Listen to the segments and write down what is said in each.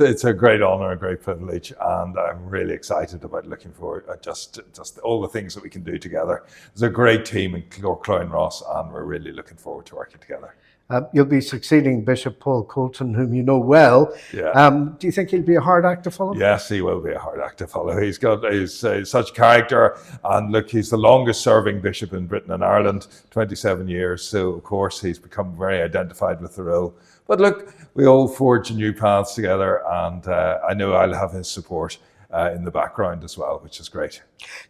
It's a great honour, a great privilege, and I'm really excited about looking forward just all the things that we can do together. There's a great team in Cloyne and Ross, and we're really looking forward to working together. You'll be succeeding Bishop Paul Colton, whom you know well. Yeah. Do you think he'll be a hard act to follow? Yes, he will be a hard act to follow. He's such character, and look, he's the longest serving bishop in Britain and Ireland, 27 years. So of course he's become very identified with the role. But look, we all forge new paths together, and I know I'll have his support in the background as well, which is great.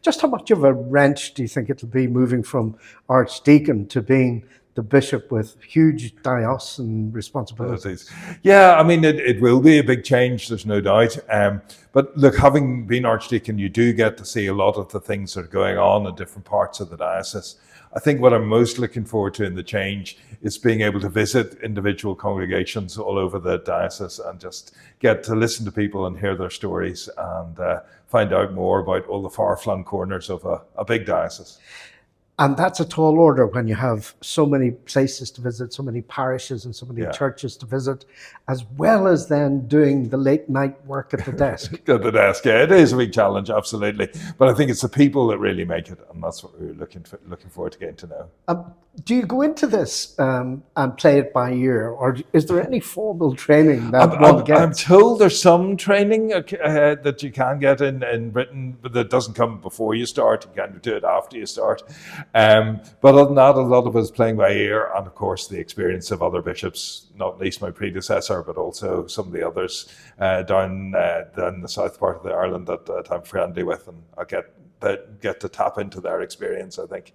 Just how much of a wrench do you think it'll be moving from Archdeacon to being the bishop with huge diocesan responsibilities? Yeah, I mean, it will be a big change, there's no doubt. But look, having been Archdeacon, you do get to see a lot of the things that are going on in different parts of the diocese. I think what I'm most looking forward to in the change is being able to visit individual congregations all over the diocese and just get to listen to people and hear their stories and find out more about all the far-flung corners of a big diocese. And that's a tall order when you have so many places to visit, so many parishes and so many churches to visit, as well as then doing the late night work at the desk. At the desk, yeah, it is a big challenge, absolutely. But I think it's the people that really make it, and that's what we're looking forward to getting to know. Do you go into this and play it by ear, or is there any formal training that one gets? I'm told there's some training that you can get in Britain, but that doesn't come before you start. You can do it after you start. But other than that, a lot of us playing by ear, and of course the experience of other bishops, not least my predecessor, but also some of the others down the south part of Ireland that I'm friendly with, and I get to tap into their experience, I think.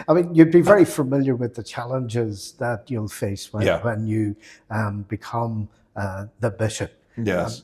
I mean, you'd be very familiar with the challenges that you'll face when you become the bishop. Yes.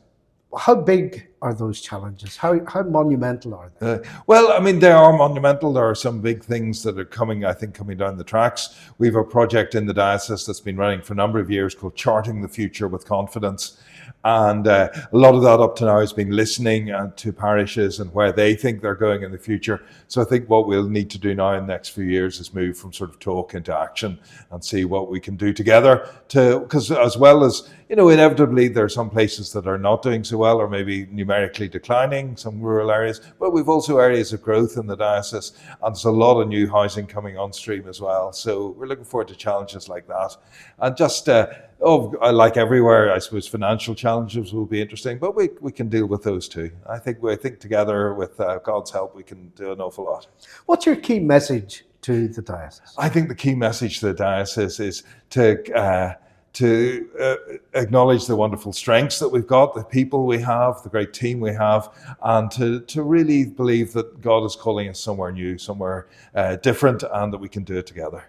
How big are those challenges? How monumental are they? Well, I mean, they are monumental. There are some big things that are coming down the tracks. We have a project in the diocese that's been running for a number of years called Charting the Future with Confidence. And a lot of that up to now has been listening to parishes and where they think they're going in the future. So I think what we'll need to do now in the next few years is move from sort of talk into action and see what we can do together because as well as, inevitably there are some places that are not doing so well or maybe numerically declining, some rural areas, but we've also areas of growth in the diocese, and there's a lot of new housing coming on stream as well. So we're looking forward to challenges like that. And just, like everywhere, I suppose financial challenges will be interesting, but we can deal with those too. I think together with God's help, we can do an awful lot. What's your key message to the diocese? I think the key message to the diocese is to acknowledge the wonderful strengths that we've got, the people we have, the great team we have, and to really believe that God is calling us somewhere new, somewhere different, and that we can do it together.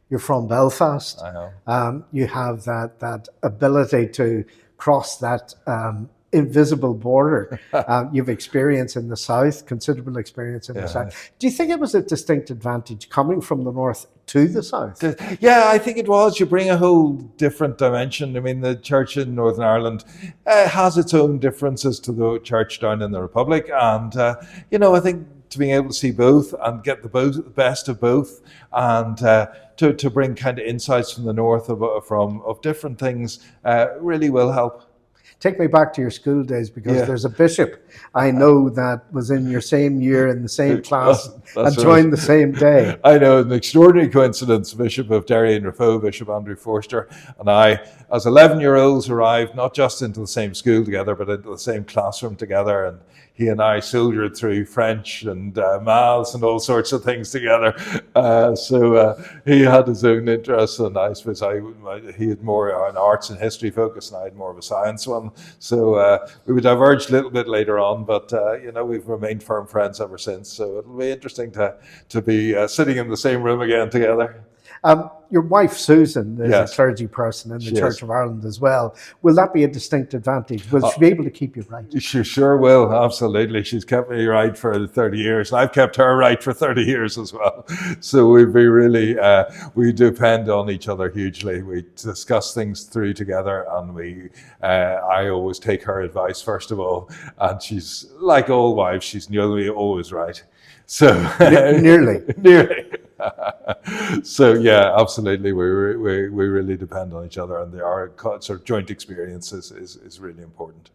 You're from Belfast. I know. You have that ability to cross that invisible border. You've experience in the south, considerable experience in the south. Do you think it was a distinct advantage coming from the north to the south? Yeah, I think it was. You bring a whole different dimension. I mean, the church in Northern Ireland has its own differences to the church down in the Republic. And, I think to being able to see both and get the best of both and to bring kind of insights from the north of different things really will help. Take me back to your school days because there's a bishop I know that was in your same year in the same class and joined the same day. I know, an extraordinary coincidence. Bishop of Derry and Raphoe, Bishop Andrew Forster, and I, as 11-year-olds, arrived not just into the same school together, but into the same classroom together. And he and I soldiered through French and maths and all sorts of things together. So he had his own interests, and I suppose he had more an arts and history focus, and I had more of a science one. So we would diverge a little bit later on, but we've remained firm friends ever since. So it'll be interesting to be sitting in the same room again together. Your wife, Susan, is a clergy person in the Church of Ireland as well. Will that be a distinct advantage? Will she be able to keep you right? She sure will, absolutely. She's kept me right for 30 years, and I've kept her right for 30 years as well. So we depend on each other hugely. We discuss things through together, and I always take her advice first of all. And she's, like all wives, she's nearly always right. So nearly. So yeah, absolutely. We really depend on each other, and our sort of joint experiences is really important.